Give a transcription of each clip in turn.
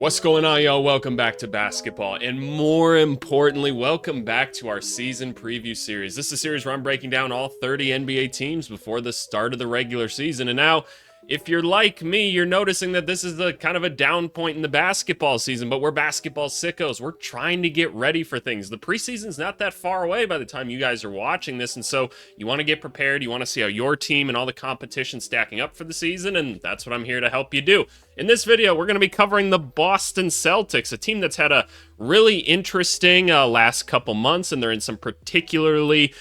What's going on, y'all? Welcome back to basketball, and more importantly, welcome back to our season preview series. This is a series where I'm breaking down all 30 NBA teams before the start of the regular season. And now, if you're like me, you're noticing that this is the kind of a down point in the basketball season, but we're basketball sickos. We're trying to get ready for things. The preseason's not that far away by the time you guys are watching this, and so you want to get prepared. You want to see how your team and all the competition stacking up for the season, and that's what I'm here to help you do. In this video, we're going to be covering the Boston Celtics, a team that's had a really interesting last couple months, and they're in some particularly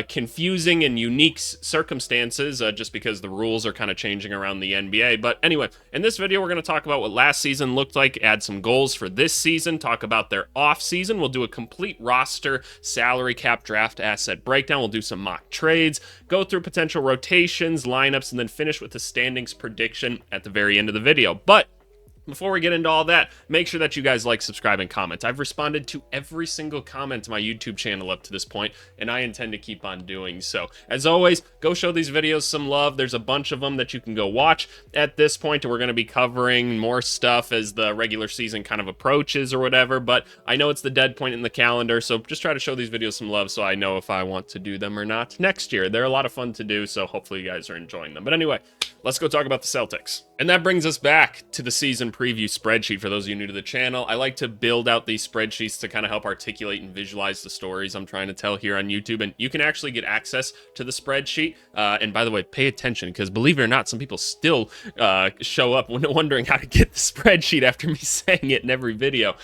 confusing and unique circumstances just because the rules are kind of changing around the NBA. But anyway, in this video, we're going to talk about what last season looked like, add some goals for this season, talk about their off-season. We'll do a complete roster, salary cap, draft asset breakdown. We'll do some mock trades, go through potential rotations, lineups, and then finish with the standings prediction at the very end of the video. But before we get into all that, make sure that you guys like, subscribe, and comment. I've responded to every single comment to my YouTube channel up to this point, and I intend to keep on doing so. As always, go show these videos some love. There's a bunch of them that you can go watch at this point, and we're going to be covering more stuff as the regular season kind of approaches or whatever, but I know it's the dead point in the calendar, so just try to show these videos some love so I know if I want to do them or not next year. They're a lot of fun to do, so hopefully you guys are enjoying them. But anyway, let's go talk about the Celtics. And that brings us back to the season preview spreadsheet. For those of you new to the channel, I like to build out these spreadsheets to kind of help articulate and visualize the stories I'm trying to tell here on YouTube. And you can actually get access to the spreadsheet. And by the way, pay attention, because believe it or not, some people still show up wondering how to get the spreadsheet after me saying it in every video.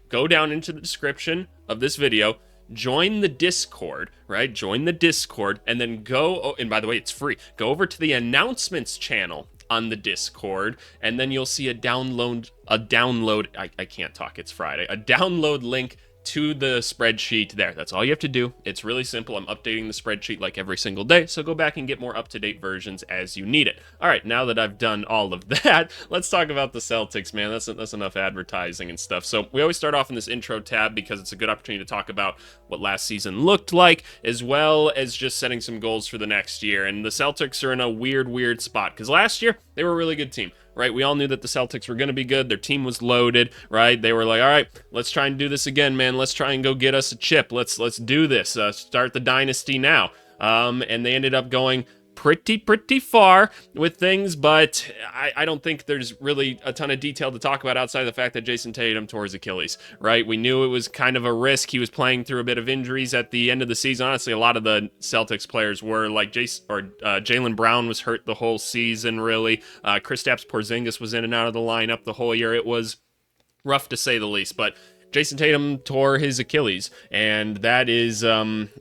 Go down into the description of this video, join the Discord, right? Join the Discord, and then go, oh, and by the way, it's free. Go over to the announcements channel on the Discord, and then you'll see a download, I can't talk, it's Friday, a download link to the spreadsheet there. That's all you have to do. It's really simple. I'm updating the spreadsheet like every single day, so go back and get more up-to-date versions as you need it. All right, now that I've done all of that, let's talk about the Celtics, man. That's enough advertising and stuff. So we always start off in this intro tab because it's a good opportunity to talk about what last season looked like, as well as just setting some goals for the next year. And the Celtics are in a weird spot because last year they were a really good team, right? We all knew that the Celtics were going to be good. Their team was loaded, right? They were like, all right, let's try and do this again, man. Let's try and go get us a chip. Let's do this. Start the dynasty now. And they ended up going pretty far with things, but I don't think there's really a ton of detail to talk about outside of the fact that Jason Tatum tore his Achilles, right? We knew it was kind of a risk. He was playing through a bit of injuries at the end of the season. Honestly, a lot of the Celtics players were like Jaylen Brown was hurt the whole season, really. Kristaps Porzingis was in and out of the lineup the whole year. It was rough to say the least, but Jason Tatum tore his Achilles, and that is,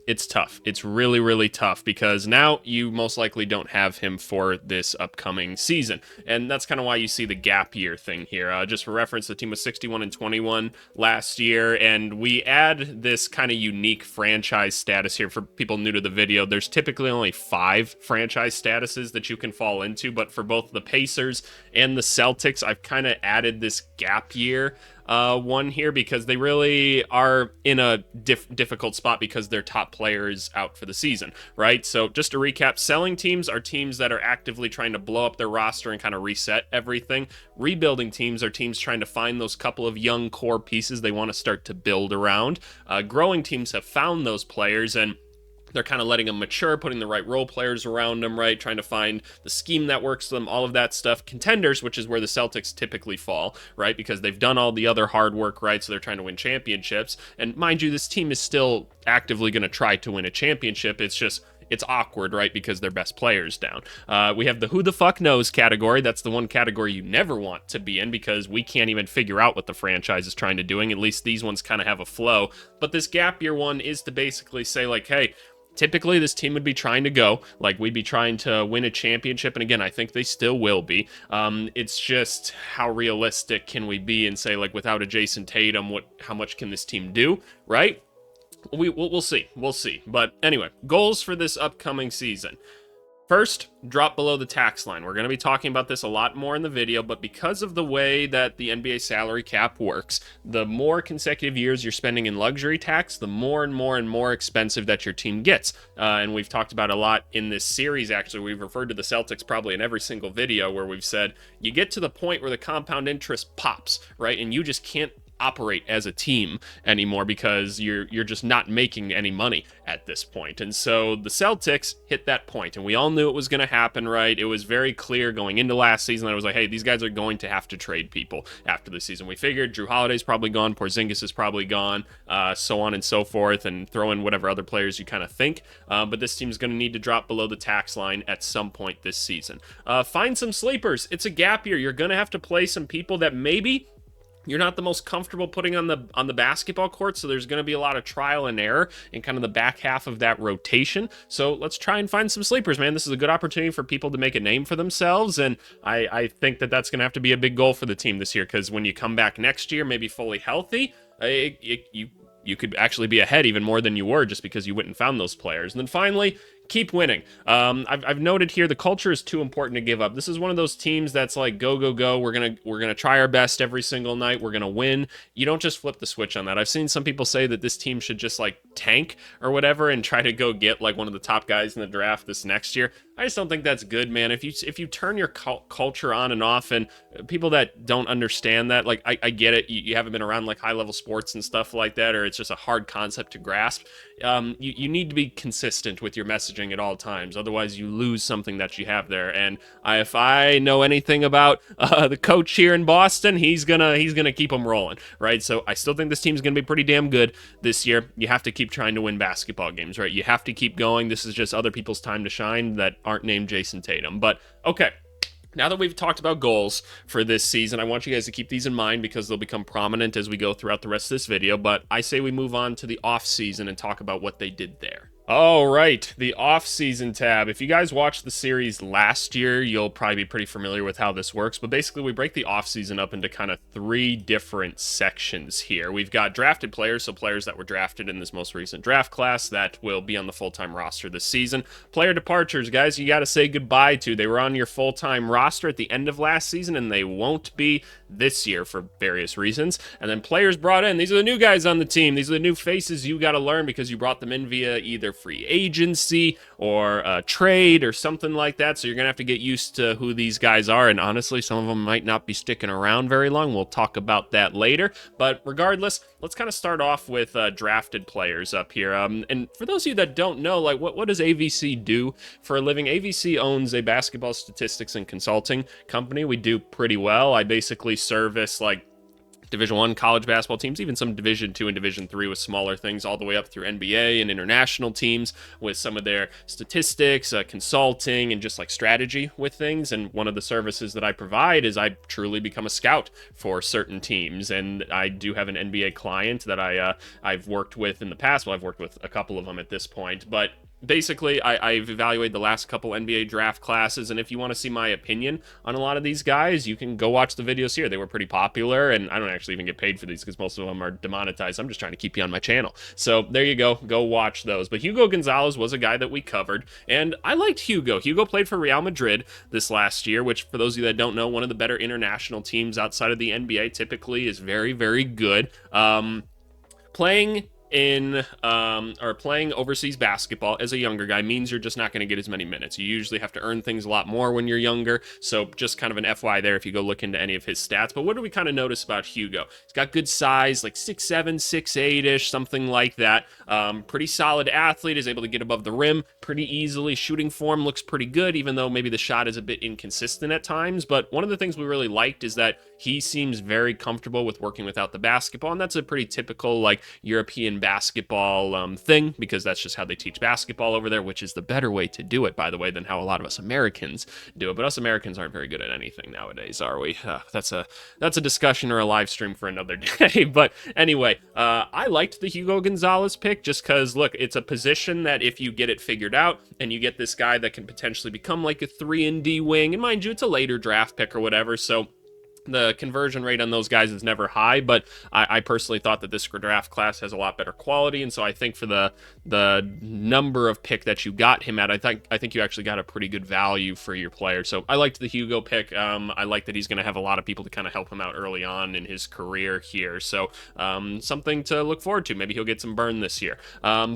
it's tough. It's really tough because now you most likely don't have him for this upcoming season, and that's kind of why you see the gap year thing here. Just for reference, the team was 61-21 last year, and we add this kind of unique franchise status here for people new to the video. There's typically only 5 franchise statuses that you can fall into, but for both the Pacers and the Celtics, I've kind of added this gap year one here because they really are in a difficult spot because their top player is out for the season, right? So just to recap, selling teams are teams that are actively trying to blow up their roster and kind of reset everything. Rebuilding teams are teams trying to find those couple of young core pieces they want to start to build around. Growing teams have found those players and they're kind of letting them mature, putting the right role players around them, right? Trying to find the scheme that works for them, all of that stuff. Contenders, which is where the Celtics typically fall, right? Because they've done all the other hard work, right? So they're trying to win championships. And mind you, this team is still actively going to try to win a championship. It's just, it's awkward, right? Because their best player's down. We have the who the fuck knows category. That's the one category you never want to be in because we can't even figure out what the franchise is trying to doing. At least these ones kind of have a flow. But this gap year one is to basically say like, hey, typically, this team would be trying to go, like we'd be trying to win a championship, and again, I think they still will be. It's just how realistic can we be and say, like, without a Jason Tatum, how much can this team do, right? We'll see. But anyway, goals for this upcoming season. First, drop below the tax line. We're going to be talking about this a lot more in the video, but because of the way that the NBA salary cap works, the more consecutive years you're spending in luxury tax, the more and more and more expensive that your team gets. And we've talked about a lot in this series, actually. We've referred to the Celtics probably in every single video where we've said, you get to the point where the compound interest pops, right? And you just can't operate as a team anymore because you're just not making any money at this point. And so the Celtics hit that point, and we all knew it was going to happen, right? It was very clear going into last season that it was like, hey, these guys are going to have to trade people after the season. We figured Drew Holiday's probably gone, Porzingis is probably gone, so on and so forth, and throw in whatever other players you kind of think. But this team's going to need to drop below the tax line at some point this season. Find some sleepers. It's a gap year. You're going to have to play some people that maybe you're not the most comfortable putting on the basketball court, so there's going to be a lot of trial and error in kind of the back half of that rotation. So let's try and find some sleepers, man. This is a good opportunity for people to make a name for themselves, and I think that that's going to have to be a big goal for the team this year, because when you come back next year, maybe fully healthy, you could actually be ahead even more than you were just because you went and found those players. And then finally, keep winning. I've noted here the culture is too important to give up. This is one of those teams that's like go go go. We're gonna try our best every single night. We're gonna win. You don't just flip the switch on that. I've seen some people say that this team should just like tank or whatever and try to go get like one of the top guys in the draft this next year. I just don't think that's good, man. If you turn your culture on and off, and people that don't understand that, like I get it. You haven't been around like high level sports and stuff like that, or it's just a hard concept to grasp. You need to be consistent with your messaging at all times. Otherwise, you lose something that you have there. And if I know anything about the coach here in Boston, he's gonna keep them rolling, right? So I still think this team's gonna be pretty damn good this year. You have to keep trying to win basketball games, right? You have to keep going. This is just other people's time to shine that aren't named Jason Tatum. But okay. Now that we've talked about goals for this season, I want you guys to keep these in mind because they'll become prominent as we go throughout the rest of this video, but I say we move on to the off-season and talk about what they did there. All right, the off-season tab. If you guys watched the series last year, you'll probably be pretty familiar with how this works, but basically we break the off-season up into kind of 3 different sections here. We've got drafted players, so players that were drafted in this most recent draft class that will be on the full-time roster this season. Player departures, guys, you got to say goodbye to. They were on your full-time roster at the end of last season, and they won't be this year for various reasons. And then players brought in. These are the new guys on the team. These are the new faces you got to learn because you brought them in via either free agency or a trade or something like that. So you're going to have to get used to who these guys are. And honestly, some of them might not be sticking around very long. We'll talk about that later. But regardless, let's kind of start off with drafted players up here. And for those of you that don't know, like what does AVC do for a living? AVC owns a basketball statistics and consulting company. We do pretty well. I basically service like Division I college basketball teams, even some Division II and Division III with smaller things, all the way up through NBA and international teams with some of their statistics, consulting, and just like strategy with things. And one of the services that I provide is I truly become a scout for certain teams. And I do have an NBA client that I've worked with in the past. Well, I've worked with a couple of them at this point, but basically, I've evaluated the last couple NBA draft classes, and if you want to see my opinion on a lot of these guys, you can go watch the videos here. They were pretty popular, and I don't actually even get paid for these because most of them are demonetized. I'm just trying to keep you on my channel. So there you go. Go watch those. But Hugo Gonzalez was a guy that we covered, and I liked Hugo. Hugo played for Real Madrid this last year, which, for those of you that don't know, one of the better international teams outside of the NBA typically is very, very good. Playing overseas basketball as a younger guy means you're just not going to get as many minutes. You usually have to earn things a lot more when you're younger, so just kind of an FYI there if you go look into any of his stats. But what do we kind of notice about Hugo? He's got good size, like 6'7", 6'8"-ish, something like that. Pretty solid athlete, is able to get above the rim pretty easily. Shooting form looks pretty good, even though maybe the shot is a bit inconsistent at times. But one of the things we really liked is that he seems very comfortable with working without the basketball, and that's a pretty typical like European basketball thing, because that's just how they teach basketball over there, which is the better way to do it, by the way, than how a lot of us Americans do it. But us Americans aren't very good at anything nowadays, are we? That's a discussion or a live stream for another day. But anyway, I liked the Hugo Gonzalez pick just because, look, it's a position that if you get it figured out and you get this guy that can potentially become like a 3-and-D wing, and mind you, it's a later draft pick or whatever, so The conversion rate on those guys is never high, but I personally thought that this draft class has a lot better quality, and so I think for the number of pick that you got him at, I think you actually got a pretty good value for your player. So I liked the Hugo pick. I like that he's going to have a lot of people to kind of help him out early on in his career here. So something to look forward to. Maybe he'll get some burn this year.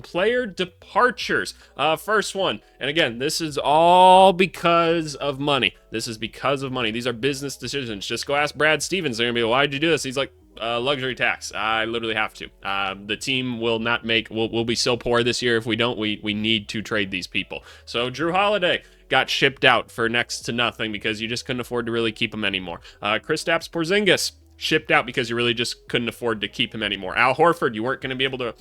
Player departures. First one, and again, this is all because of money. This is because of money. These are business decisions. Just go ask Brad Stevens. They're going to be, why'd you do this? He's like, luxury tax. I literally have to. The team will not make, we'll be so poor this year if we don't. We need to trade these people. So Drew Holiday got shipped out for next to nothing because you just couldn't afford to really keep him anymore. Kristaps Porzingis shipped out because you really just couldn't afford to keep him anymore. Al Horford, you weren't going to be able to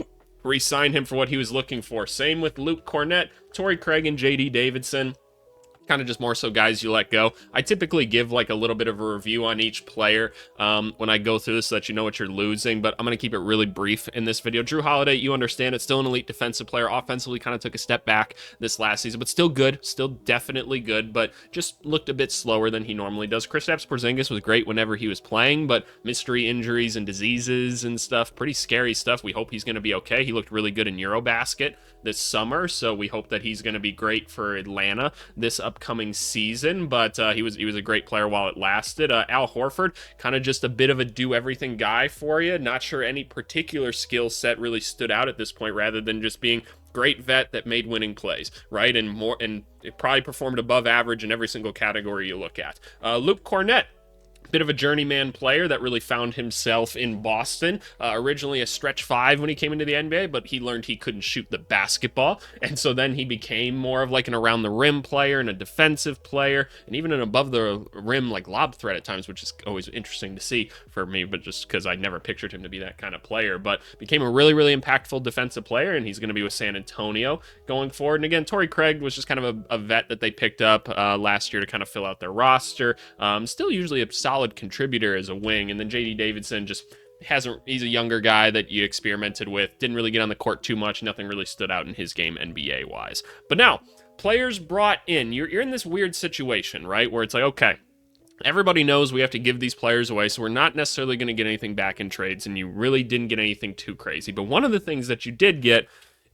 re-sign him for what he was looking for. Same with Luke Cornett, Torrey Craig, and JD Davidson. Kind of just more so guys you let go. I typically give like a little bit of a review on each player when I go through this so that you know what you're losing, but I'm going to keep it really brief in this video. Drew Holiday, you understand it's still an elite defensive player. Offensively kind of took a step back this last season, but still good, still definitely good, but just looked a bit slower than he normally does. Kristaps Porzingis was great whenever he was playing, but mystery injuries and diseases and stuff, pretty scary stuff. We hope he's going to be okay. He looked really good in Eurobasket this summer, so we hope that he's going to be great for Atlanta this upcoming season, but he was a great player while it lasted. Al Horford, kind of just a bit of a do-everything guy for you. Not sure any particular skill set really stood out at this point, rather than just being great vet that made winning plays, right? And it probably performed above average in every single category you look at. Luke Cornett, bit of a journeyman player that really found himself in Boston. Originally a stretch 5 when he came into the NBA, but he learned he couldn't shoot the basketball, and so then he became more of like an around the rim player and a defensive player, and even an above the rim like lob threat at times, which is always interesting to see for me, but just because I never pictured him to be that kind of player. But became a really, really impactful defensive player, and he's going to be with San Antonio going forward. And again, Torrey Craig was just kind of a vet that they picked up last year to kind of fill out their roster. Still usually a solid contributor as a wing, and then JD Davidson just he's a younger guy that you experimented with, didn't really get on the court too much, nothing really stood out in his game NBA wise. But now players brought in, you're in this weird situation, right, where it's like, okay, everybody knows we have to give these players away, so we're not necessarily going to get anything back in trades, and you really didn't get anything too crazy. But one of the things that you did get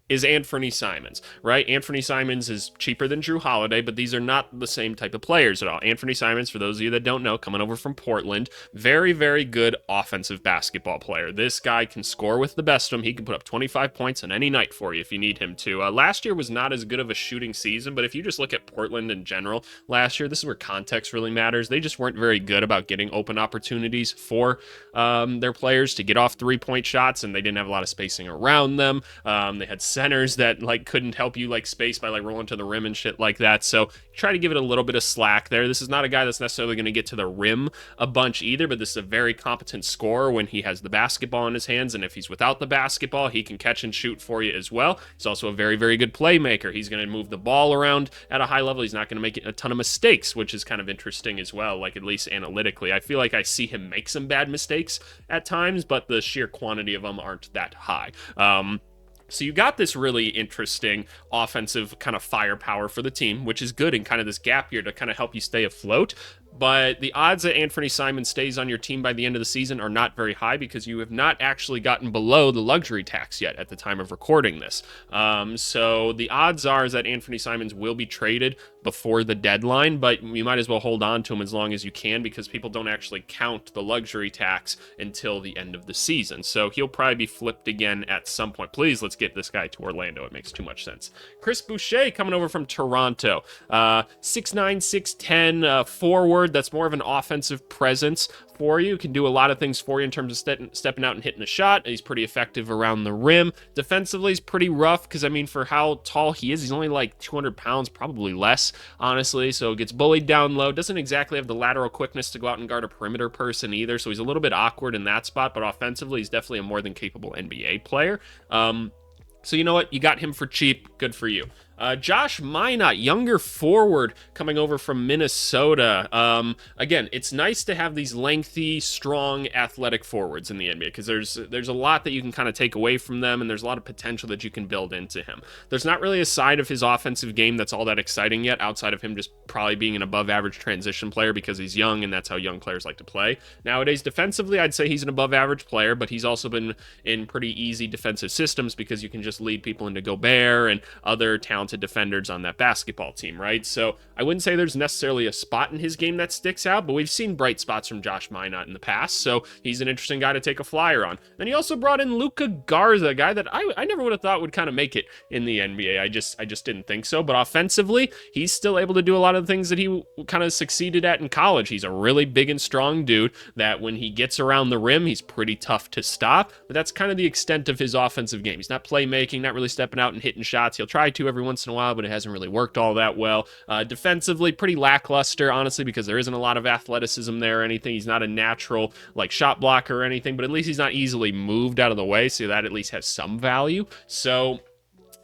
is Anthony Simons, right? Anthony Simons is cheaper than Drew Holiday, but these are not the same type of players at all. Anthony Simons, for those of you that don't know, coming over from Portland, very, very good offensive basketball player. This guy can score with the best of them. He can put up 25 points on any night for you if you need him to. Last year was not as good of a shooting season, but if you just look at Portland in general, last year, this is where context really matters. They just weren't very good about getting open opportunities for their players to get off three-point shots, and they didn't have a lot of spacing around them. They had centers that like couldn't help you like space by like rolling to the rim and shit like that. So try to give it a little bit of slack there. This is not a guy that's necessarily going to get to the rim a bunch either, but this is a very competent scorer when he has the basketball in his hands, and if he's without the basketball, he can catch and shoot for you as well. He's also a very, very good playmaker. He's going to move the ball around at a high level. He's not going to make a ton of mistakes, which is kind of interesting as well, like at least analytically. I feel like I see him make some bad mistakes at times, but the sheer quantity of them aren't that high. So you got this really interesting offensive kind of firepower for the team, which is good in kind of this gap year to kind of help you stay afloat. But the odds that Anthony Simons stays on your team by the end of the season are not very high because you have not actually gotten below the luxury tax yet at the time of recording this. So the odds are is that Anthony Simons will be traded before the deadline, but you might as well hold on to him as long as you can because people don't actually count the luxury tax until the end of the season. So he'll probably be flipped again at some point. Please, let's get this guy to Orlando. It makes too much sense. Chris Boucher coming over from Toronto. 6'9", 6'10", forward. That's more of an offensive presence for you. Can do a lot of things for you in terms of stepping out and hitting a shot. He's pretty effective around the rim. Defensively, he's pretty rough because, I mean, for how tall he is, he's only like 200 pounds, probably less, honestly. So gets bullied down low. Doesn't exactly have the lateral quickness to go out and guard a perimeter person either. So he's a little bit awkward in that spot, but offensively, he's definitely a more than capable NBA player. So you know what? You got him for cheap. Good for you. Josh Minot, younger forward coming over from Minnesota. Again, it's nice to have these lengthy, strong, athletic forwards in the NBA because there's a lot that you can kind of take away from them, and there's a lot of potential that you can build into him. There's not really a side of his offensive game that's all that exciting yet, outside of him just probably being an above-average transition player because he's young, and that's how young players like to play. Nowadays, defensively, I'd say he's an above-average player, but he's also been in pretty easy defensive systems because you can just lead people into Gobert and other talented defenders on that basketball team, right? So I wouldn't say there's necessarily a spot in his game that sticks out, but we've seen bright spots from Josh Minot in the past, so he's an interesting guy to take a flyer on. Then he also brought in Luka Garza, a guy that I never would have thought would kind of make it in the NBA. I just didn't think so, but offensively, he's still able to do a lot of the things that he kind of succeeded at in college. He's a really big and strong dude that when he gets around the rim, he's pretty tough to stop, but that's kind of the extent of his offensive game. He's not playmaking, not really stepping out and hitting shots. He'll try to every once in a while, but it hasn't really worked all that well. Defensively, pretty lackluster, honestly, because there isn't a lot of athleticism there or anything. He's not a natural like shot blocker or anything, but at least he's not easily moved out of the way, so that at least has some value. So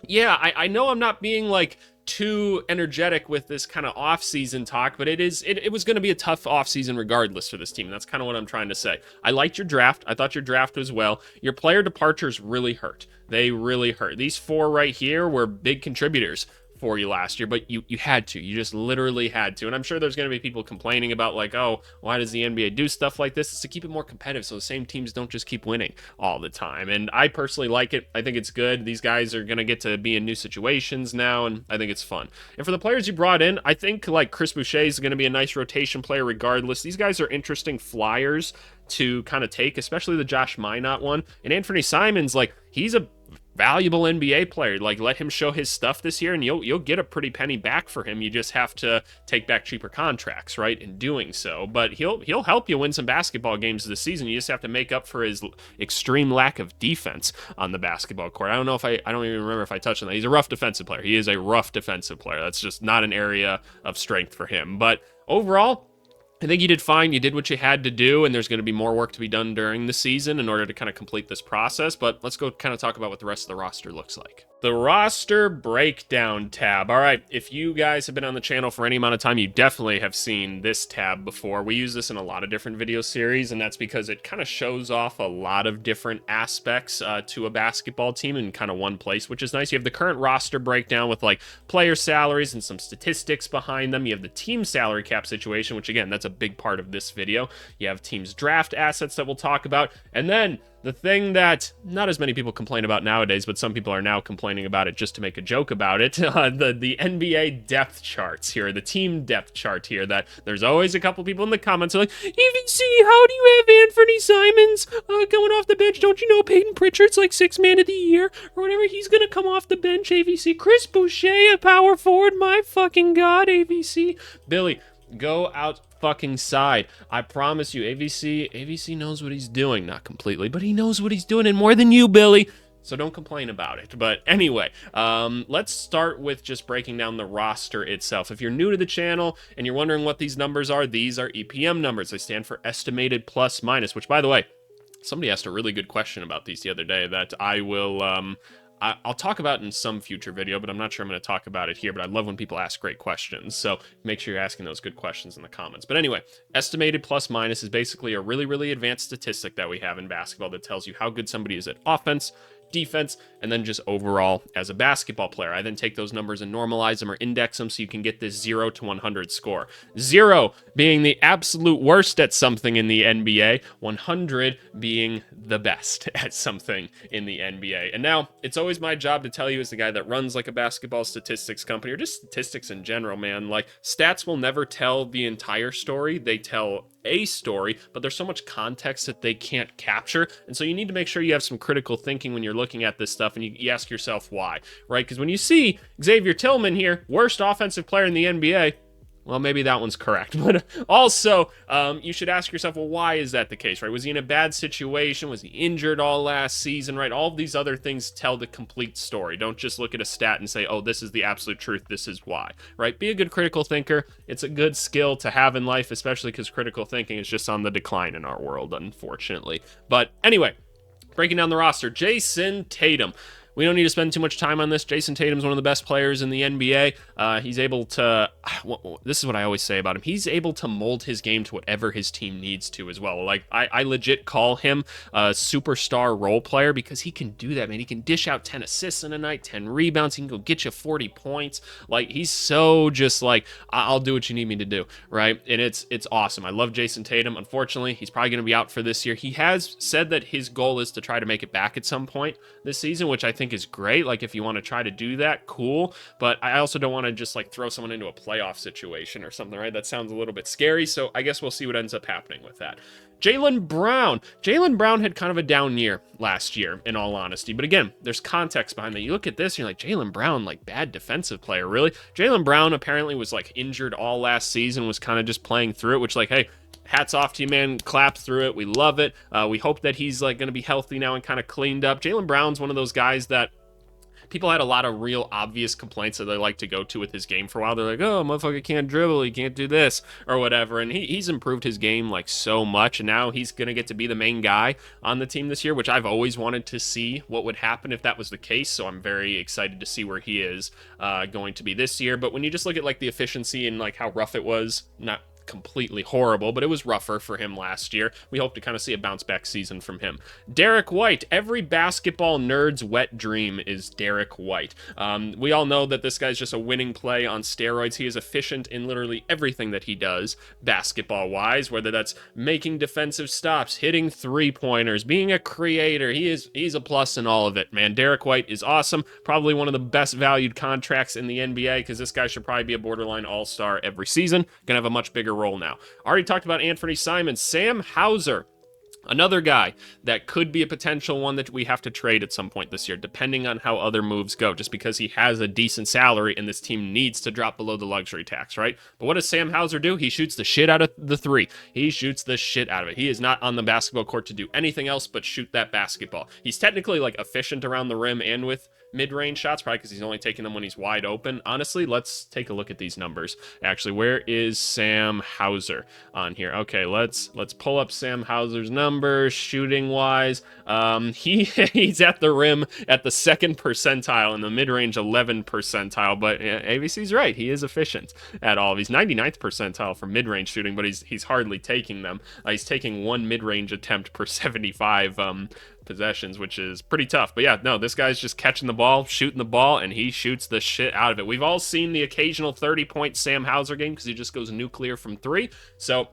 yeah, I know I'm not being like too energetic with this kind of off-season talk, but it was going to be a tough off-season regardless for this team. That's kind of what I'm trying to say. I liked your draft. I thought your draft was well. Your player departures really hurt. They really hurt. These four right here were big contributors for you last year, but you had to. You just literally had to. And I'm sure there's going to be people complaining about like, oh, why does the NBA do stuff like this? It's to keep it more competitive so the same teams don't just keep winning all the time. And I personally like it. I think it's good. These guys are going to get to be in new situations now, and I think it's fun. And for the players you brought in, I think like Chris Boucher is going to be a nice rotation player regardless. These guys are interesting flyers to kind of take, especially the Josh Minot one. And Anthony Simons, like, he's a valuable NBA player. Like, let him show his stuff this year and you'll get a pretty penny back for him. You just have to take back cheaper contracts, right, in doing so. But he'll help you win some basketball games this season. You just have to make up for his extreme lack of defense on the basketball court. I don't even remember if I touched on that. He's a rough defensive player. He is a rough defensive player. That's just not an area of strength for him. But overall, I think you did fine. You did what you had to do, and there's going to be more work to be done during the season in order to kind of complete this process. But let's go kind of talk about what the rest of the roster looks like. The roster breakdown tab. All right, if you guys have been on the channel for any amount of time, you definitely have seen this tab before. We use this in a lot of different video series, and that's because it kind of shows off a lot of different aspects to a basketball team in kind of one place, which is nice. You have the current roster breakdown with like player salaries and some statistics behind them. You have the team salary cap situation, which again, that's a big part of this video. You have teams draft assets that we'll talk about, and then the thing that not as many people complain about nowadays, but some people are now complaining about it just to make a joke about it, the NBA depth charts here, the team depth chart here, that there's always a couple people in the comments who are like, AVC, how do you have Anthony Simons going off the bench? Don't you know Peyton Pritchard's like 6th man of the year or whatever? He's going to come off the bench, AVC. Chris Boucher, a power forward, my fucking God, AVC. Billy, go out fucking side. I promise you, AVC knows what he's doing. Not completely, but he knows what he's doing, and more than you, Billy. So don't complain about it. But anyway, let's start with just breaking down the roster itself. If you're new to the channel and you're wondering what these numbers are, these are EPM numbers. They stand for estimated plus minus, which, by the way, somebody asked a really good question about these the other day that I will I'll talk about in some future video, but I'm not sure I'm going to talk about it here. But I love when people ask great questions, so make sure you're asking those good questions in the comments. But anyway, estimated plus minus is basically a really, really advanced statistic that we have in basketball that tells you how good somebody is at offense, defense, and then just overall as a basketball player. I then take those numbers and normalize them or index them so you can get this 0 to 100 score. 0 being the absolute worst at something in the NBA, 100 being the best at something in the NBA. And now, it's always my job to tell you as the guy that runs like a basketball statistics company, or just statistics in general, man, like stats will never tell the entire story. They tell a story, but there's so much context that they can't capture, and so you need to make sure you have some critical thinking when you're looking at this stuff, and you ask yourself why, right? Because when you see Xavier Tillman here, worst offensive player in the NBA, well, maybe that one's correct. But also, you should ask yourself, well, why is that the case, right? Was he in a bad situation? Was he injured all last season, right? All of these other things tell the complete story. Don't just look at a stat and say, oh, this is the absolute truth. This is why, right? Be a good critical thinker. It's a good skill to have in life, especially because critical thinking is just on the decline in our world, unfortunately. But anyway, breaking down the roster, Jason Tatum. we don't need to spend too much time on this. Jason Tatum's one of the best players in the NBA. He's able to, this is what I always say about him, he's able to mold his game to whatever his team needs to as well. Like, I legit call him a superstar role player because he can do that, man. He can dish out 10 assists in a night, 10 rebounds. He can go get you 40 points. Like, he's so just like, I'll do what you need me to do, right? And it's awesome. I love Jason Tatum. Unfortunately, he's probably going to be out for this year. He has said that his goal is to try to make it back at some point this season, which I think is great. Like, if you want to try to do that, cool. But I also don't want to just like throw someone into a playoff situation or something, right? That sounds a little bit scary. So I guess we'll see what ends up happening with that. Jaylen Brown. Jaylen Brown had kind of a down year last year, in all honesty. But again, there's context behind that. You look at this, and you're like, Jaylen Brown, like, bad defensive player, really? Jaylen Brown apparently was, like, injured all last season, was kind of just playing through it, which, like, hey, hats off to you, man. Clap through it. We love it. We hope that he's, like, going to be healthy now and kind of cleaned up. Jaylen Brown's one of those guys that people had a lot of real obvious complaints that they like to go to with his game for a while. They're like, oh, motherfucker can't dribble, he can't do this or whatever. And he's improved his game like so much. And now he's going to get to be the main guy on the team this year, which I've always wanted to see what would happen if that was the case. So I'm very excited to see where he is going to be this year. But when you just look at like the efficiency and like how rough it was, not completely horrible, but it was rougher for him last year. We hope to kind of see a bounce back season from him. Derek White, every basketball nerd's wet dream is Derek White. We all know that this guy's just a winning play on steroids. He is efficient in literally everything that he does basketball wise, whether that's making defensive stops, hitting 3-pointers, being a creator. He's a plus in all of it, man. Derek White is awesome. Probably one of the best valued contracts in the NBA because this guy should probably be a borderline all-star every season. Gonna have a much bigger role now. Already talked about Anthony Simons. Sam Hauser, another guy that could be a potential one that we have to trade at some point this year, depending on how other moves go, just because he has a decent salary and this team needs to drop below the luxury tax, right? But what does Sam Hauser do? He shoots the shit out of the three. He shoots the shit out of it. He is not on the basketball court to do anything else but shoot that basketball. He's technically like efficient around the rim and with mid-range shots, probably because he's only taking them when he's wide open. Honestly, let's take a look at these numbers. Actually, where is Sam Hauser on here? Okay, let's pull up Sam Hauser's numbers shooting wise. He's at the rim at the 2nd percentile and the mid-range 11th percentile, but AVC's right. He is efficient at all. He's 99th percentile for mid-range shooting, but he's hardly taking them. He's taking one mid-range attempt per 75 possessions, which is pretty tough. But yeah, no, this guy's just catching the ball, shooting the ball, and he shoots the shit out of it. We've all seen the occasional 30-point Sam Hauser game because he just goes nuclear from 3. So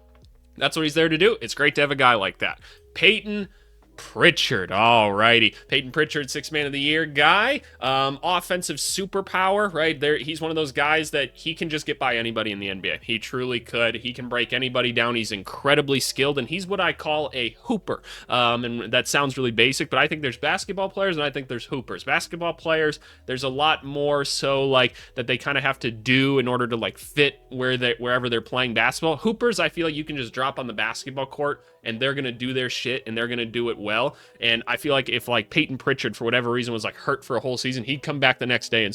that's what he's there to do. It's great to have a guy like that. Peyton Pritchard. Alrighty. Peyton Pritchard, 6th man of the year guy. Offensive superpower, right? He's one of those guys that he can just get by anybody in the NBA. He truly could. He can break anybody down. He's incredibly skilled, and he's what I call a hooper. And that sounds really basic, but I think there's basketball players and I think there's hoopers. Basketball players, there's a lot more so like that they kind of have to do in order to like fit wherever they're playing basketball. Hoopers, I feel like you can just drop on the basketball court and they're going to do their shit and they're going to do it well. And I feel like if like Peyton Pritchard for whatever reason was like hurt for a whole season, he'd come back the next day and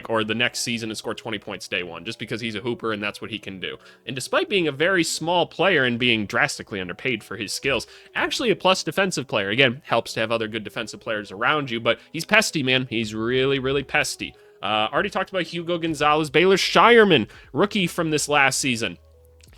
or the next season and score 20 points day one, just because he's a hooper and that's what he can do. And despite being a very small player and being drastically underpaid for his skills, actually a plus defensive player. Again, helps to have other good defensive players around you, but he's pesty, man. He's really, really pesty. Already talked about Hugo Gonzalez, Baylor Shireman, rookie from this last season.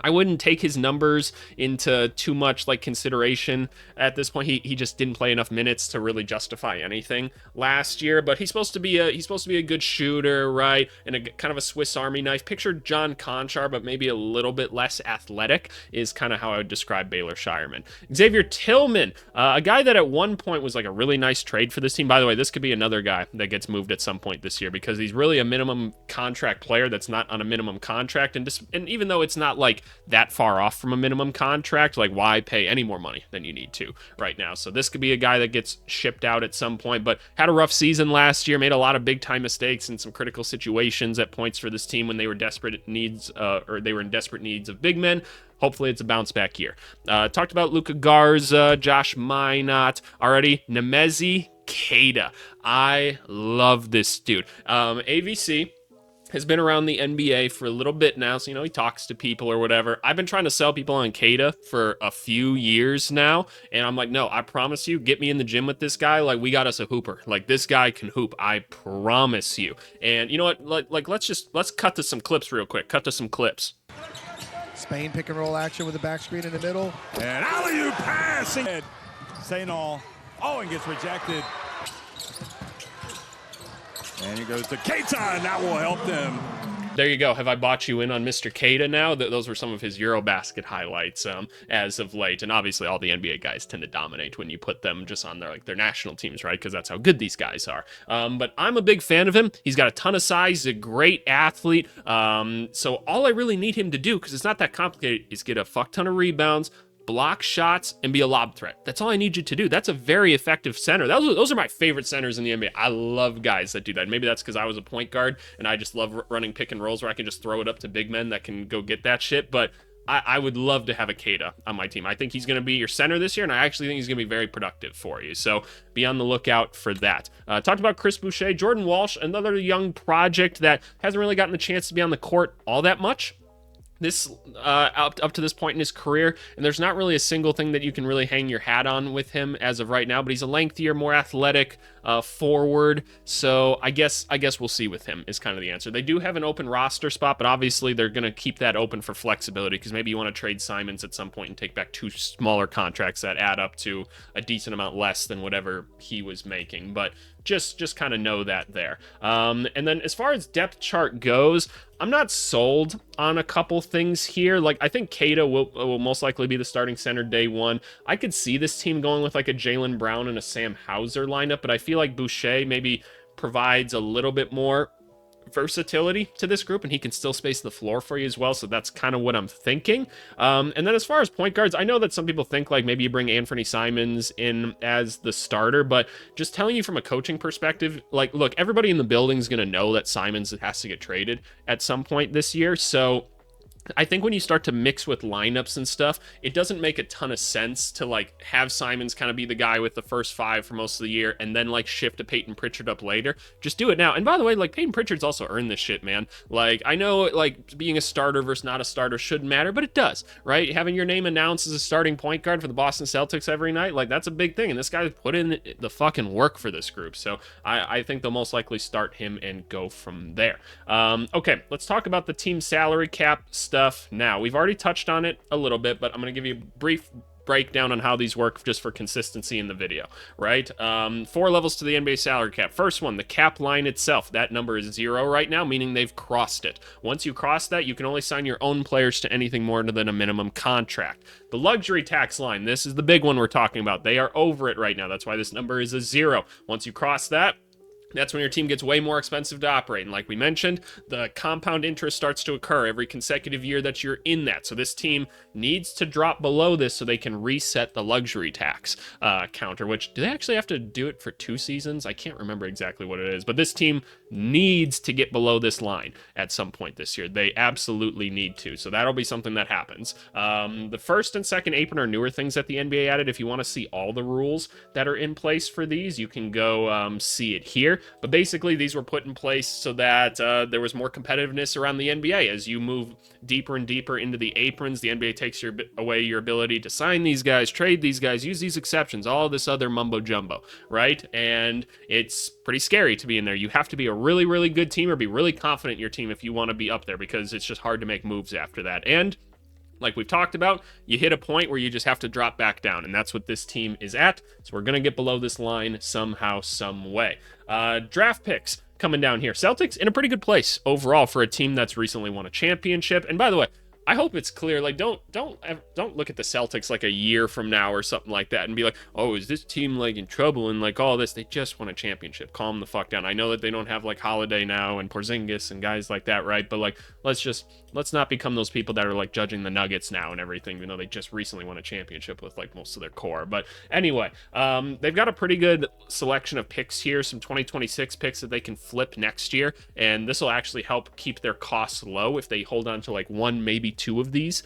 I wouldn't take his numbers into too much like consideration at this point. He just didn't play enough minutes to really justify anything last year, but he's supposed to be a good shooter, right? And a kind of a Swiss Army knife. Picture John Conchar, but maybe a little bit less athletic is kind of how I would describe Baylor Shireman. Xavier Tillman, a guy that at one point was like a really nice trade for this team. By the way, this could be another guy that gets moved at some point this year because he's really a minimum contract player that's not on a minimum contract. And even though it's not like that far off from a minimum contract, like why pay any more money than you need to right now? So this could be a guy that gets shipped out at some point, but had a rough season last year, made a lot of big time mistakes in some critical situations at points for this team when they were in desperate needs of big men. Hopefully it's a bounce back year. Talked about Luka Garza, Josh Minot already. Nemezi Keita. I love this dude. AVC has been around the NBA for a little bit now, so, he talks to people or whatever. I've been trying to sell people on Keita for a few years now, and I'm like, no, I promise you, get me in the gym with this guy. Like, we got us a hooper. Like, this guy can hoop. I promise you. And you know what? Like, let's cut to some clips real quick. Cut to some clips. Spain pick and roll action with the back screen in the middle. And alley-oop pass. Say no. Oh, and gets rejected. And he goes to Keita, and that will help them. There you go. Have I bought you in on Mr. Keita now? Those were some of his Eurobasket highlights as of late. And obviously all the NBA guys tend to dominate when you put them just on their national teams, right? Because that's how good these guys are. But I'm a big fan of him. He's got a ton of size. He's a great athlete. So all I really need him to do, because it's not that complicated, is get a fuck ton of rebounds, block shots, and be a lob threat. That's all I need you to do. That's a very effective center. Those are my favorite centers in the NBA. I love guys that do that. Maybe that's because I was a point guard and I just love running pick and rolls where I can just throw it up to big men that can go get that shit. But I would love to have a Keita on my team. I think he's going to be your center this year, and I actually think he's going to be very productive for you. So be on the lookout for that. Talked about Chris Boucher. Jordan Walsh, another young project that hasn't really gotten the chance to be on the court all that much up to this point in his career, and there's not really a single thing that you can really hang your hat on with him as of right now, but he's a lengthier, more athletic forward, so I guess we'll see with him is kind of the answer. They do have an open roster spot, but obviously they're going to keep that open for flexibility, because maybe you want to trade Simons at some point and take back 2 smaller contracts that add up to a decent amount less than whatever he was making, but just kind of know that there. And then as far as depth chart goes, I'm not sold on a couple things here. Like, I think Keita will most likely be the starting center day one. I could see this team going with like a Jaylen Brown and a Sam Hauser lineup, but I feel like Boucher maybe provides a little bit more versatility to this group, and he can still space the floor for you as well, so that's kind of what I'm thinking. And then as far as point guards, I know that some people think like maybe you bring Anthony Simons in as the starter, but just telling you from a coaching perspective, like, look, everybody in the building is going to know that Simons has to get traded at some point this year, so I think when you start to mix with lineups and stuff, it doesn't make a ton of sense to like have Simons kind of be the guy with the first 5 for most of the year and then like shift to Peyton Pritchard up later. Just do it now. And by the way, like, Peyton Pritchard's also earned this shit, man. Like, I know like being a starter versus not a starter shouldn't matter, but it does, right? Having your name announced as a starting point guard for the Boston Celtics every night, like, that's a big thing. And this guy put in the fucking work for this group. So I think they'll most likely start him and go from there. Okay, let's talk about the team salary cap stuff now. We've already touched on it a little bit, but I'm going to give you a brief breakdown on how these work just for consistency in the video, right? 4 levels to the NBA salary cap. First one, the cap line itself. That number is 0 right now, meaning they've crossed it. Once you cross that, you can only sign your own players to anything more than a minimum contract. The luxury tax line, this is the big one we're talking about. They are over it right now. That's why this number is a 0. Once you cross that, that's when your team gets way more expensive to operate. And like we mentioned, the compound interest starts to occur every consecutive year that you're in that. So this team needs to drop below this so they can reset the luxury tax counter, which, do they actually have to do it for 2 seasons? I can't remember exactly what it is, but this team needs to get below this line at some point this year. They absolutely need to. So that'll be something that happens. The first and second apron are newer things that the NBA added. If you want to see all the rules that are in place for these, you can go see it here. But basically, these were put in place so that there was more competitiveness around the NBA. As you move deeper and deeper into the aprons, the NBA takes away your ability to sign these guys, trade these guys, use these exceptions, all this other mumbo jumbo, right? And it's pretty scary to be in there. You have to be a really, really good team or be really confident in your team if you want to be up there, because it's just hard to make moves after that. And like we've talked about, you hit a point where you just have to drop back down, and that's what this team is at. So we're going to get below this line somehow, some way. Draft picks coming down here. Celtics in a pretty good place overall for a team that's recently won a championship. And by the way, I hope it's clear, like, don't look at the Celtics like a year from now or something like that and be like, oh, is this team like in trouble and like all this? They just won a championship. Calm the fuck down. I know that they don't have like Holiday now and Porzingis and guys like that, right? But like, let's not become those people that are like judging the Nuggets now and everything, even though they just recently won a championship with like most of their core. But anyway, they've got a pretty good selection of picks here, some 2026 picks that they can flip next year, and this will actually help keep their costs low if they hold on to like 1, maybe 2 of these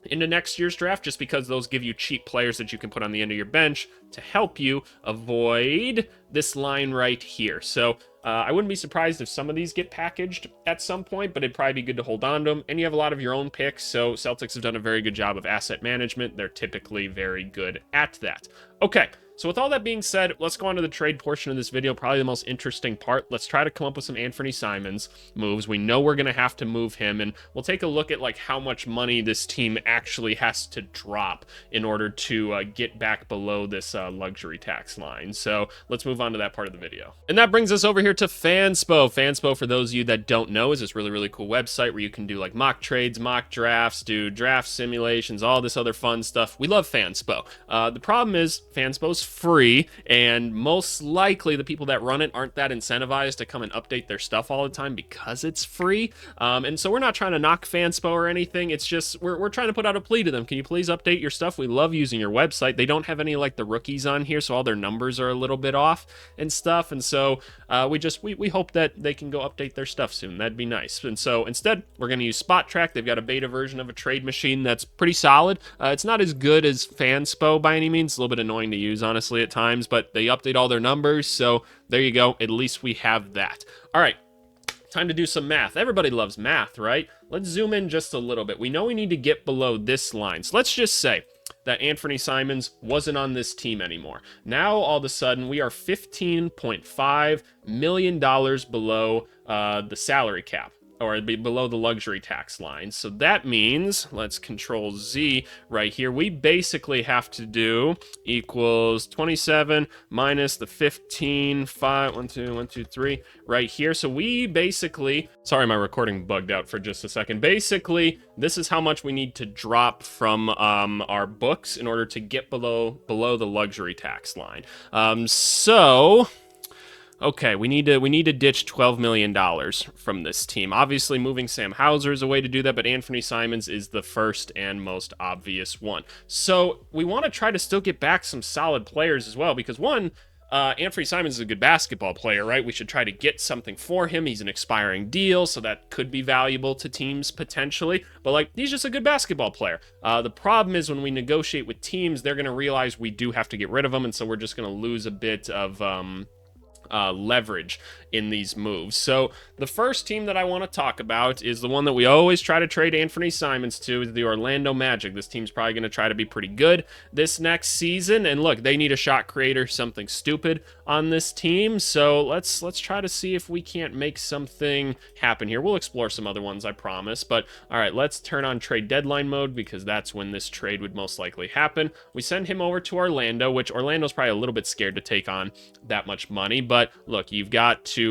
into next year's draft, just because those give you cheap players that you can put on the end of your bench to help you avoid this line right here. So I wouldn't be surprised if some of these get packaged at some point, but it'd probably be good to hold on to them. And you have a lot of your own picks, so Celtics have done a very good job of asset management. They're typically very good at that. Okay, so with all that being said, let's go on to the trade portion of this video, probably the most interesting part. Let's try to come up with some Anthony Simons moves. We know we're going to have to move him, and we'll take a look at like how much money this team actually has to drop in order to get back below this luxury tax line. So let's move on to that part of the video. And that brings us over here to Fanspo. Fanspo, for those of you that don't know, is this really, really cool website where you can do like mock trades, mock drafts, do draft simulations, all this other fun stuff. We love Fanspo. The problem is Fanspo's free, and most likely the people that run it aren't that incentivized to come and update their stuff all the time because it's free. And so we're not trying to knock Fanspo or anything. It's just we're trying to put out a plea to them. Can you please update your stuff? We love using your website. They don't have any like the rookies on here, so all their numbers are a little bit off and stuff. And so we hope that they can go update their stuff soon. That'd be nice. And so instead, we're going to use Spot Track. They've got a beta version of a trade machine that's pretty solid. It's not as good as Fanspo by any means. It's a little bit annoying to use, honestly, at times, but they update all their numbers. So there you go. At least we have that. All right. Time to do some math. Everybody loves math, right? Let's zoom in just a little bit. We know we need to get below this line. So let's just say that Anthony Simons wasn't on this team anymore. Now, all of a sudden, we are $15.5 million below the salary cap, or below the luxury tax line. So that means, let's control Z right here, we basically have to do equals 27 minus the 15, 5, 1, 2, 1, 2, 3 right here. So we basically, sorry, my recording bugged out for just a second. Basically, this is how much we need to drop from our books in order to get below the luxury tax line. Okay, we need to ditch $12 million from this team. Obviously, moving Sam Hauser is a way to do that, but Anthony Simons is the first and most obvious one. So we want to try to still get back some solid players as well, because one, Anthony Simons is a good basketball player, right? We should try to get something for him. He's an expiring deal, so that could be valuable to teams potentially. But, like, he's just a good basketball player. The problem is when we negotiate with teams, they're going to realize we do have to get rid of him, and so we're just going to lose a bit of leverage in these moves. So the first team that I want to talk about is the one that we always try to trade Anthony Simons to, is the Orlando Magic. This team's probably going to try to be pretty good this next season, and look, they need a shot creator, something stupid on this team. So let's try to see if we can't make something happen here. We'll explore some other ones, I promise. But all right, let's turn on trade deadline mode, because that's when this trade would most likely happen. We send him over to Orlando, which Orlando's probably a little bit scared to take on that much money. But look, you've got to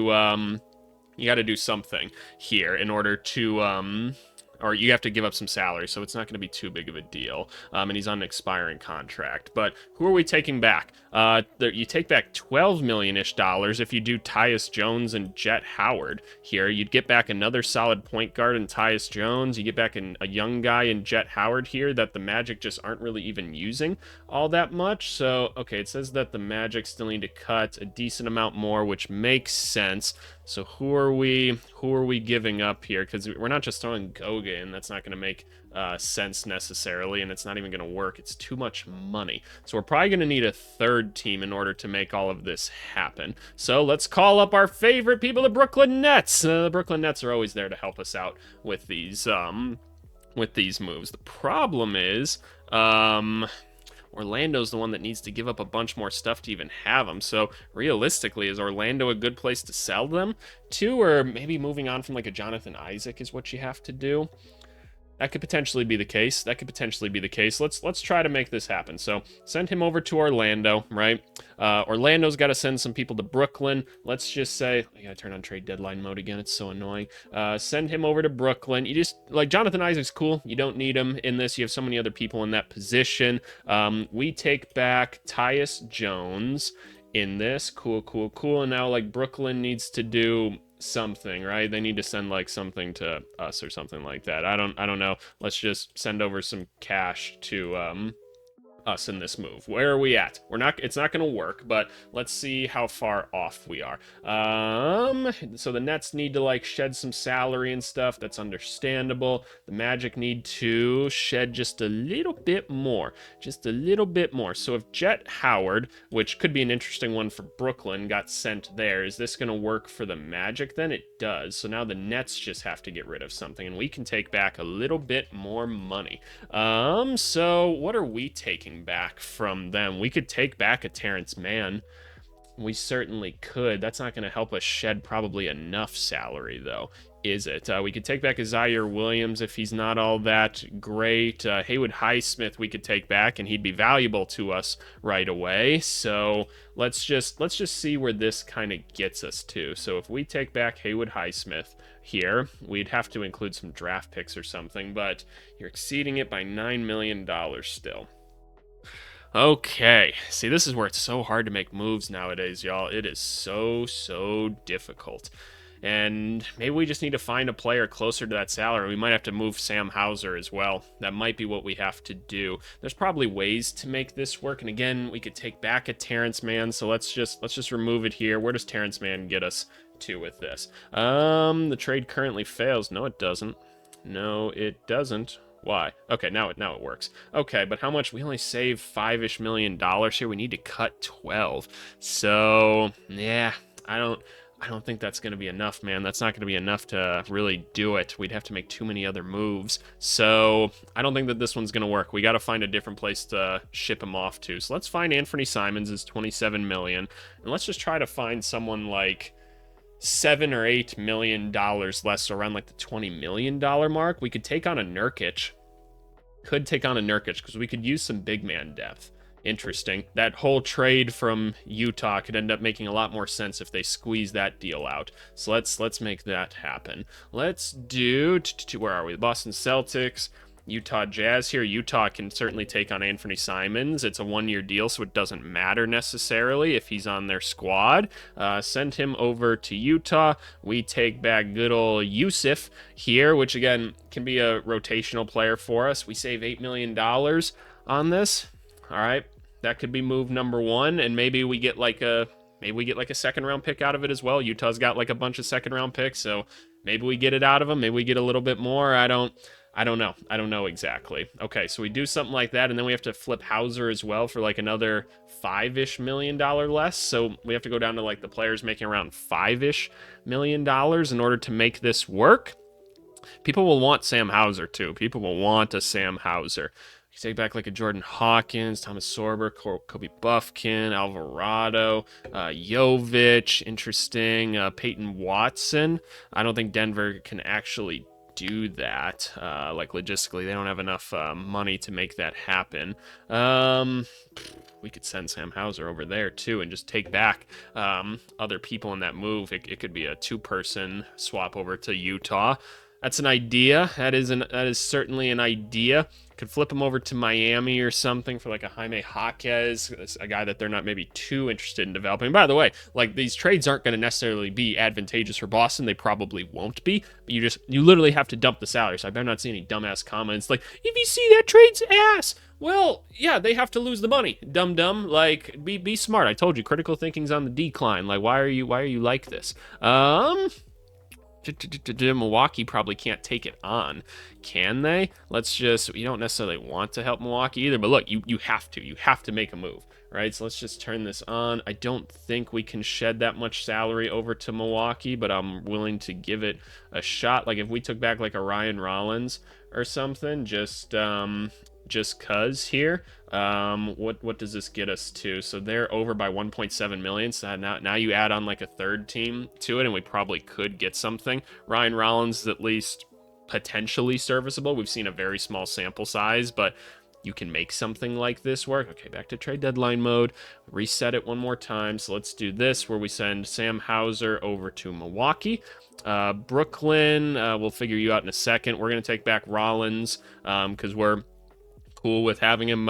do something here in order to or you have to give up some salary, so it's not going to be too big of a deal. And he's on an expiring contract. But who are we taking back? You take back $12 million-ish if you do Tyus Jones and Jet Howard here. You'd get back another solid point guard in Tyus Jones. You get back a young guy in Jet Howard here that the Magic just aren't really even using all that much. So, okay, it says that the Magic still need to cut a decent amount more, which makes sense. So who are we giving up here? Because we're not just throwing Goga in. That's not going to make sense necessarily, and it's not even going to work. It's too much money. So we're probably going to need a third team in order to make all of this happen. So let's call up our favorite people, the Brooklyn Nets. The Brooklyn Nets are always there to help us out with these moves. The problem is, Orlando's the one that needs to give up a bunch more stuff to even have them. So realistically, is Orlando a good place to sell them to? Or maybe moving on from like a Jonathan Isaac is what you have to do? That could potentially be the case. Let's try to make this happen. So send him over to Orlando, right? Orlando's got to send some people to Brooklyn. Let's just say, I gotta turn on trade deadline mode again. It's so annoying. Send him over to Brooklyn. You just, like, Jonathan Isaac's cool. You don't need him in this. You have so many other people in that position. We take back Tyus Jones in this. Cool. And now, like, Brooklyn needs to do something, right? They need to send like something to us or something like that. I don't know. Let's just send over some cash to us in this move. Where are we at? It's not going to work, but let's see how far off we are. So the Nets need to like shed some salary and stuff. That's understandable. The Magic need to shed just a little bit more. Just a little bit more. So if Jet Howard, which could be an interesting one for Brooklyn, got sent there, is this going to work for the Magic then? It does. So now the Nets just have to get rid of something, and we can take back a little bit more money. So what are we taking back from them? We could take back a Terrence Mann. We certainly could. That's not going to help us shed probably enough salary, though, is it? We could take back a Zaire Williams if he's not all that great. Haywood Highsmith we could take back, and he'd be valuable to us right away. So let's just see where this kind of gets us to. So if we take back Haywood Highsmith here, we'd have to include some draft picks or something, but you're exceeding it by $9 million still. Okay, see, this is where it's so hard to make moves nowadays, y'all. It is so difficult. And maybe we just need to find a player closer to that salary. We might have to move Sam Hauser as well. That might be what we have to do. There's probably ways to make this work. And again, we could take back a Terrence Mann. So let's just remove it here. Where does Terrence Mann get us to with this? The trade currently fails. No, it doesn't. No, it doesn't. Why? Okay, now it works. Okay, but how much? We only save $5-ish million here. We need to cut 12. So yeah, I don't think that's going to be enough, man. That's not going to be enough to really do it. We'd have to make too many other moves. So I don't think that this one's going to work. We got to find a different place to ship him off to. So let's find Anthony Simons is $27 million, and let's just try to find someone like $7 or $8 million less, so around like the $20 million mark. We could take on a Nurkic. Because we could use some big man depth. Interesting. That whole trade from Utah could end up making a lot more sense if they squeeze that deal out. So let's make that happen. Let's do where are we? The Boston Celtics, Utah Jazz here. Utah can certainly take on Anthony Simons. It's a one-year deal, so it doesn't matter necessarily if he's on their squad. Send him over to Utah. We take back good old Yusuf here, which again can be a rotational player for us. We save $8 million on this. All right, that could be move number one, and maybe we get like a second round pick out of it as well. Utah's got like a bunch of second round picks, so maybe we get it out of them. Maybe we get a little bit more. I don't know. I don't know exactly. Okay, so we do something like that, and then we have to flip Hauser as well for like another $5-ish million less. So we have to go down to like the players making around $5-ish million in order to make this work. People will want Sam Hauser too. People will want a Sam Hauser. You take back like a Jordan Hawkins, Thomas Sorber, Kobe Buffkin, Alvarado, Jovic, interesting, Peyton Watson. I don't think Denver can actually do that. Like logistically, they don't have enough money to make that happen. We could send Sam Hauser over there too and just take back other people in that move. It could be a two-person swap over to Utah. That's an idea. That is certainly an idea. Could flip him over to Miami or something for like a Jaime Jaquez, a guy that they're not maybe too interested in developing. By the way, like these trades aren't going to necessarily be advantageous for Boston. They probably won't be. But you literally have to dump the salary. So I better not see any dumbass comments like, if you see that trade's ass. Well, yeah, they have to lose the money. Dumb. Like, be smart. I told you, critical thinking's on the decline. Like, why are you like this? Milwaukee probably can't take it on, can they? You don't necessarily want to help Milwaukee either, but look, you have to make a move, right? So let's just turn this on. I don't think we can shed that much salary over to Milwaukee, but I'm willing to give it a shot. Like if we took back like a Ryan Rollins or something, just cuz here, what does this get us to? So they're over by 1.7 million. So now you add on like a third team to it, and we probably could get something. Ryan Rollins is at least potentially serviceable. We've seen a very small sample size, but you can make something like this work. Okay, back to trade deadline mode. Reset it one more time. So let's do this where we send Sam Hauser over to Milwaukee. Brooklyn, we'll figure you out in a second. We're going to take back Rollins because we're cool with having him.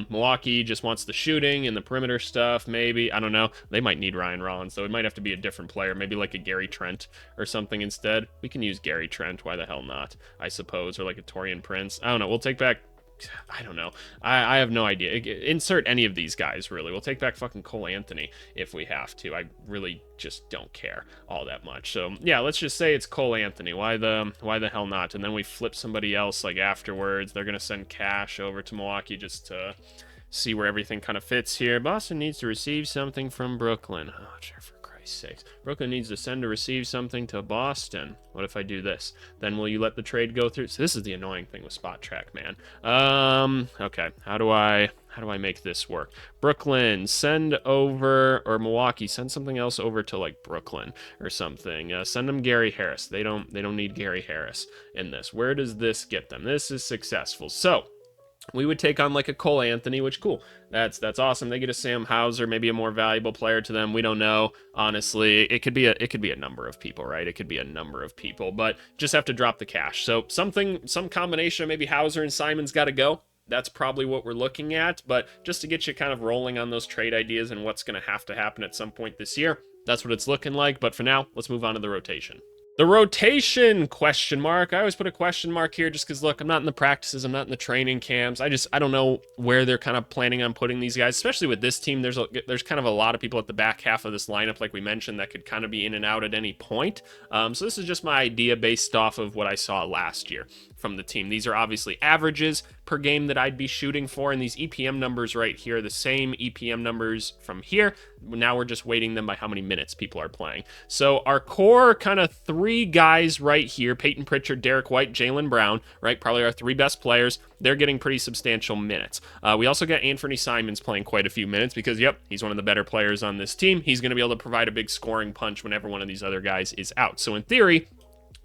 Milwaukee just wants the shooting and the perimeter stuff, maybe. I don't know. They might need Ryan Rollins, so it might have to be a different player, maybe like a Gary Trent or something instead. We can use Gary Trent, why the hell not, I suppose, or like a Taurean Prince. I don't know. We'll take back I don't know. I have no idea. Insert any of these guys, really. We'll take back fucking Cole Anthony if we have to. I really just don't care all that much. So, yeah, let's just say it's Cole Anthony. Why the hell not? And then we flip somebody else, like, afterwards. They're going to send Cash over to Milwaukee just to see where everything kind of fits here. Boston needs to receive something from Brooklyn. Oh, for Christ's sakes. Brooklyn needs to send or receive something to Boston. What if I do this? Then will you let the trade go through? So this is the annoying thing with Spot Track, man. Okay. How do I make this work? Brooklyn, send over, or Milwaukee, send something else over to like Brooklyn or something. Send them Gary Harris. They don't need Gary Harris in this. Where does this get them? This is successful. So we would take on like a Cole Anthony, which cool. That's awesome. They get a Sam Hauser, maybe a more valuable player to them. We don't know. Honestly, it could be a number of people, right? It could be a number of people, but just have to drop the cash. So some combination of maybe Hauser and Simon's got to go. That's probably what we're looking at, but just to get you kind of rolling on those trade ideas and what's going to have to happen at some point this year, that's what it's looking like. But for now, let's move on to the rotation. The rotation, question mark. I always put a question mark here just because, look, I'm not in the practices. I'm not in the training camps. I don't know where they're kind of planning on putting these guys, especially with this team. There's kind of a lot of people at the back half of this lineup, like we mentioned, that could kind of be in and out at any point. So this is just my idea based off of what I saw last year from the team. These are obviously averages per game that I'd be shooting for, and these EPM numbers right here are the same EPM numbers from here. Now we're just weighting them by how many minutes people are playing. So our core kind of three guys right here, Peyton Pritchard, Derek White, Jaylen Brown, right? Probably our three best players. They're getting pretty substantial minutes. We also got Anthony Simons playing quite a few minutes because, yep, he's one of the better players on this team. He's going to be able to provide a big scoring punch whenever one of these other guys is out. So in theory,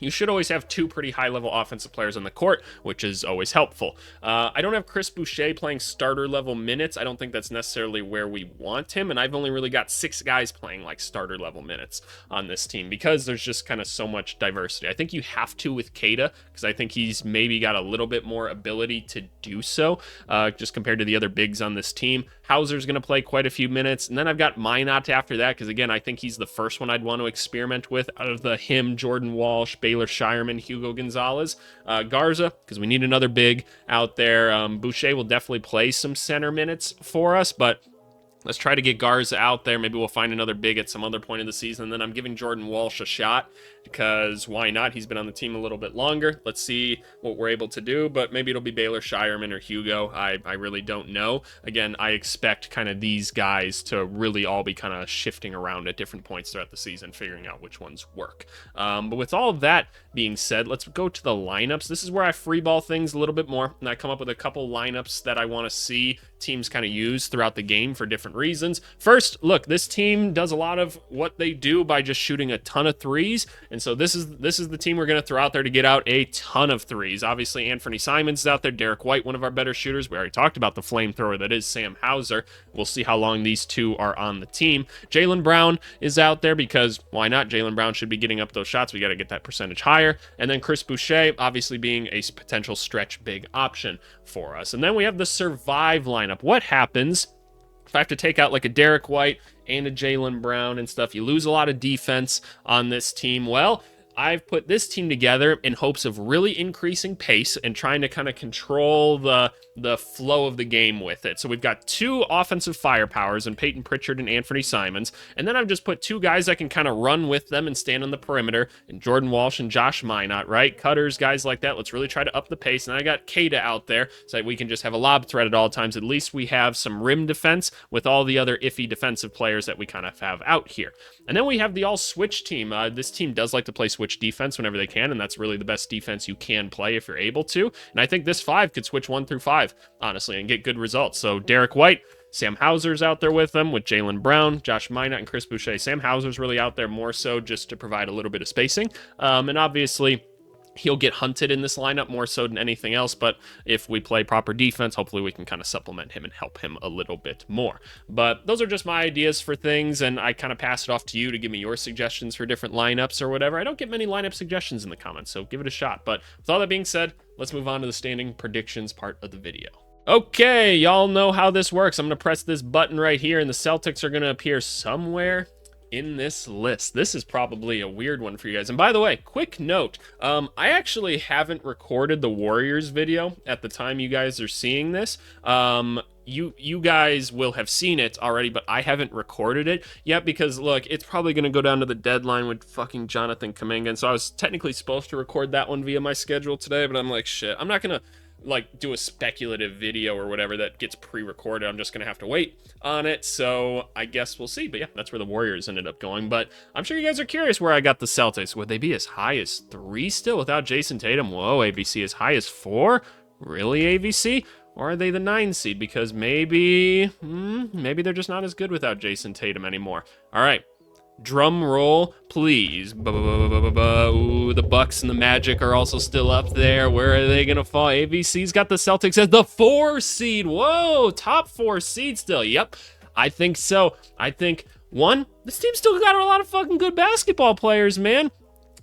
you should always have two pretty high-level offensive players on the court, which is always helpful. I don't have Chris Boucher playing starter-level minutes. I don't think that's necessarily where we want him, and I've only really got 6 guys playing like starter-level minutes on this team because there's just kind of so much diversity. I think you have to with Kada because I think he's maybe got a little bit more ability to do so just compared to the other bigs on this team. Hauser's going to play quite a few minutes, and then I've got Minot after that because, again, I think he's the first one I'd want to experiment with out of him, Jordan Walsh, Baylor Shireman, Hugo Gonzalez, Garza, because we need another big out there. Boucher will definitely play some center minutes for us, but let's try to get Garza out there. Maybe we'll find another big at some other point in the season. And then I'm giving Jordan Walsh a shot because why not? He's been on the team a little bit longer. Let's see what we're able to do, but maybe it'll be Baylor Shireman or Hugo. I really don't know. Again, I expect kind of these guys to really all be kind of shifting around at different points throughout the season, figuring out which ones work. But with all of that being said, let's go to the lineups. This is where I freeball things a little bit more, and I come up with a couple lineups that I want to see teams kind of use throughout the game for different reasons. First, look, this team does a lot of what they do by just shooting a ton of threes, and so this is the team we're going to throw out there to get out a ton of threes. Obviously, Anthony Simons is out there, Derek White, one of our better shooters. We already talked about the flamethrower that is Sam Hauser. We'll see how long these two are on the team. Jaylen Brown is out there because why not? Jaylen Brown should be getting up those shots. We got to get that percentage higher. And then Chris Boucher, obviously being a potential stretch big option for us. And then we have the survive lineup. What happens if I have to take out like a Derek White and a Jaylen Brown and stuff? You lose a lot of defense on this team. Well, I've put this team together in hopes of really increasing pace and trying to kind of control the flow of the game with it. So we've got two offensive firepowers in Peyton Pritchard and Anthony Simons, and then I've just put two guys that can kind of run with them and stand on the perimeter, and Jordan Walsh and Josh Minot, right? Cutters, guys like that. Let's really try to up the pace, and I got Kada out there so that we can just have a lob threat at all times. At least we have some rim defense with all the other iffy defensive players that we kind of have out here. And then we have the all-switch team. This team does like to play switch defense whenever they can, and that's really the best defense you can play if you're able to. And I think this 5 could switch 1 through 5, honestly, and get good results. So Derek White, Sam Hauser's out there with them, with Jaylen Brown, Josh Minot, and Chris Boucher. Sam Hauser's really out there more so just to provide a little bit of spacing. And obviously, he'll get hunted in this lineup more so than anything else, but if we play proper defense, hopefully we can kind of supplement him and help him a little bit more. But those are just my ideas for things, and I kind of pass it off to you to give me your suggestions for different lineups or whatever. I don't get many lineup suggestions in the comments, so give it a shot. But with all that being said, let's move on to the standing predictions part of the video. Okay, y'all know how this works. I'm going to press this button right here, and the Celtics are going to appear somewhere in this list. This is probably a weird one for you guys. And by the way, quick note, I actually haven't recorded the Warriors video at the time you guys are seeing this. You guys will have seen it already, but I haven't recorded it yet because, look, it's probably going to go down to the deadline with fucking Jonathan Kuminga. And so I was technically supposed to record that one via my schedule today, but I'm like, shit, I'm not going to like do a speculative video or whatever that gets pre-recorded. I'm just gonna have to wait on it, so I guess we'll see. But yeah, that's where the Warriors ended up going. But I'm sure you guys are curious where I got the Celtics. Would they be as high as 3 still without Jason Tatum? Whoa, AVC as high as 4? Really, AVC? Or are they the 9 seed? Because maybe they're just not as good without Jason Tatum anymore. All right. Drum roll, please. Ooh, the Bucks and the Magic are also still up there. Where are they going to fall? AVC's got the Celtics as the 4 seed. Whoa, top 4 seed still. Yep, I think so. I think, one, this team still got a lot of fucking good basketball players, man.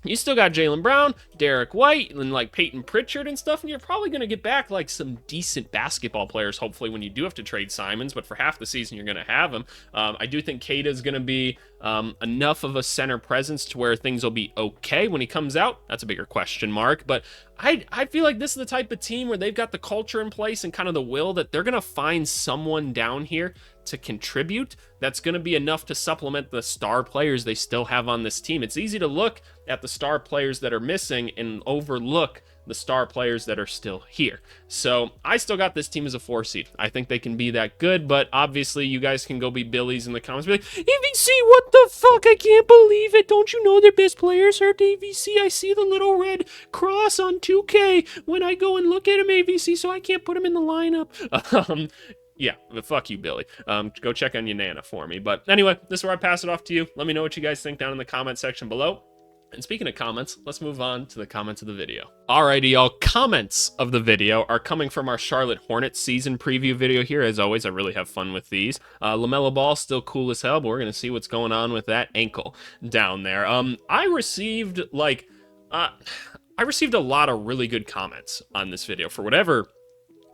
You still got Jaylen Brown, Derek White, and like Peyton Pritchard and stuff, and you're probably going to get back like some decent basketball players, hopefully, when you do have to trade Simons, but for half the season, you're going to have him. I do think Kata is going to be enough of a center presence to where things will be okay when he comes out. That's a bigger question mark, but I feel like this is the type of team where they've got the culture in place and kind of the will that they're going to find someone down here to contribute that's going to be enough to supplement the star players they still have on this team. It's easy to look at the star players that are missing and overlook the star players that are still here. So I still got this team as a 4 seed. I think they can be that good, but obviously you guys can go be Billies in the comments, be like, AVC, what the fuck? I can't believe it. Don't you know their best players hurt? AVC, I see the little red cross on 2K when I go and look at him, AVC, so I can't put him in the lineup. Yeah, but fuck you, Billy. Go check on your Nana for me. But anyway, this is where I pass it off to you. Let me know what you guys think down in the comment section below. And speaking of comments, let's move on to the comments of the video. Alrighty, y'all. Comments of the video are coming from our Charlotte Hornets season preview video here. As always, I really have fun with these. LaMelo Ball still cool as hell, but we're going to see what's going on with that ankle down there. I received a lot of really good comments on this video for whatever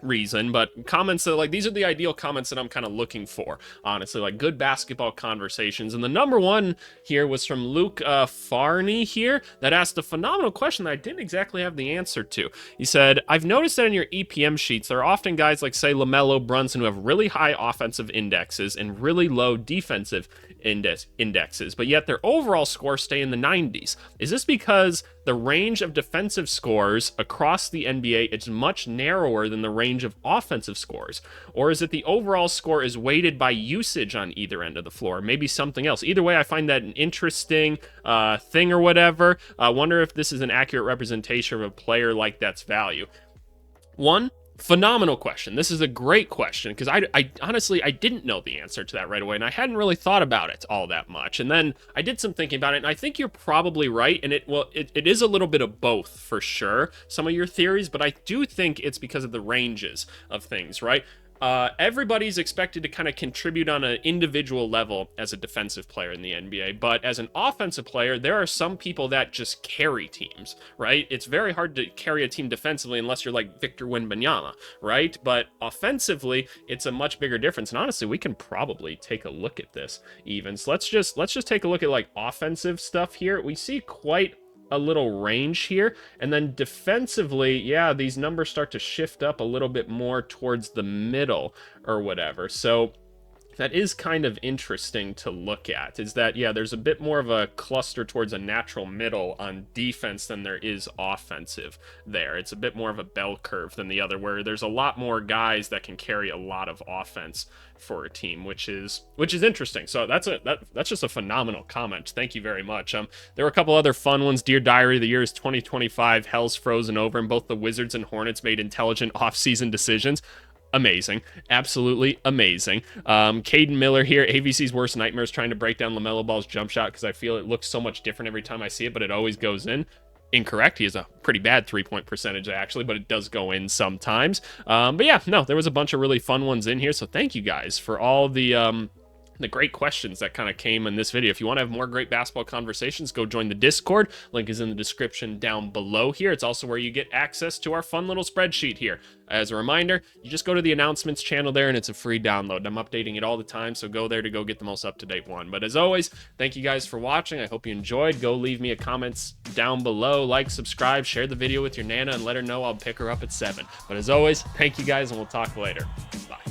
reason, but comments that like these are the ideal comments that I'm kind of looking for, honestly, like good basketball conversations. And the number one here was from Luke Farney here that asked a phenomenal question that I didn't exactly have the answer to. He said, I've noticed that in your EPM sheets there are often guys like say LaMelo, Brunson, who have really high offensive indexes and really low defensive indexes, but yet their overall scores stay in the 90s. Is this because the range of defensive scores across the NBA is much narrower than the range of offensive scores? Or is it the overall score is weighted by usage on either end of the floor? Maybe something else. Either way, I find that an interesting thing or whatever. I wonder if this is an accurate representation of a player like that's value. One, phenomenal question. This is a great question because I honestly, I didn't know the answer to that right away, and I hadn't really thought about it all that much. And then I did some thinking about it, and I think you're probably right. And it is a little bit of both for sure, some of your theories, but I do think it's because of the ranges of things, right? Everybody's expected to kind of contribute on an individual level as a defensive player in the NBA, but as an offensive player, there are some people that just carry teams, right? It's very hard to carry a team defensively unless you're like Victor Wembanyama, right? But offensively, it's a much bigger difference. And honestly, we can probably take a look at this even. So let's just take a look at like offensive stuff here. We see quite a little range here, and then defensively, yeah, these numbers start to shift up a little bit more towards the middle or whatever. So that is kind of interesting to look at, is that, yeah, there's a bit more of a cluster towards a natural middle on defense than there is offensive there. It's a bit more of a bell curve than the other, where there's a lot more guys that can carry a lot of offense for a team, which is interesting. So that's just a phenomenal comment. Thank you very much. There were a couple other fun ones. Dear Diary, the year is 2025. Hell's frozen over, and both the Wizards and Hornets made intelligent off-season decisions. Amazing. Absolutely amazing. Caden Miller here. AVC's worst nightmare is trying to break down LaMelo Ball's jump shot because I feel it looks so much different every time I see it, but it always goes in. Incorrect. He has a pretty bad three-point percentage, actually, but it does go in sometimes. But yeah, no, there was a bunch of really fun ones in here, so thank you guys for all the the great questions that kind of came in this video. If you want to have more great basketball conversations, go join the Discord. Link is in the description down below here. It's also where you get access to our fun little spreadsheet here. As a reminder, you just go to the announcements channel there and it's a free download. I'm updating it all the time, so go there to go get the most up-to-date one. But as always, thank you guys for watching. I hope you enjoyed. Go leave me a comment down below, like, subscribe, share the video with your Nana, and let her know I'll pick her up at 7. But as always, thank you guys, and we'll talk later. Bye.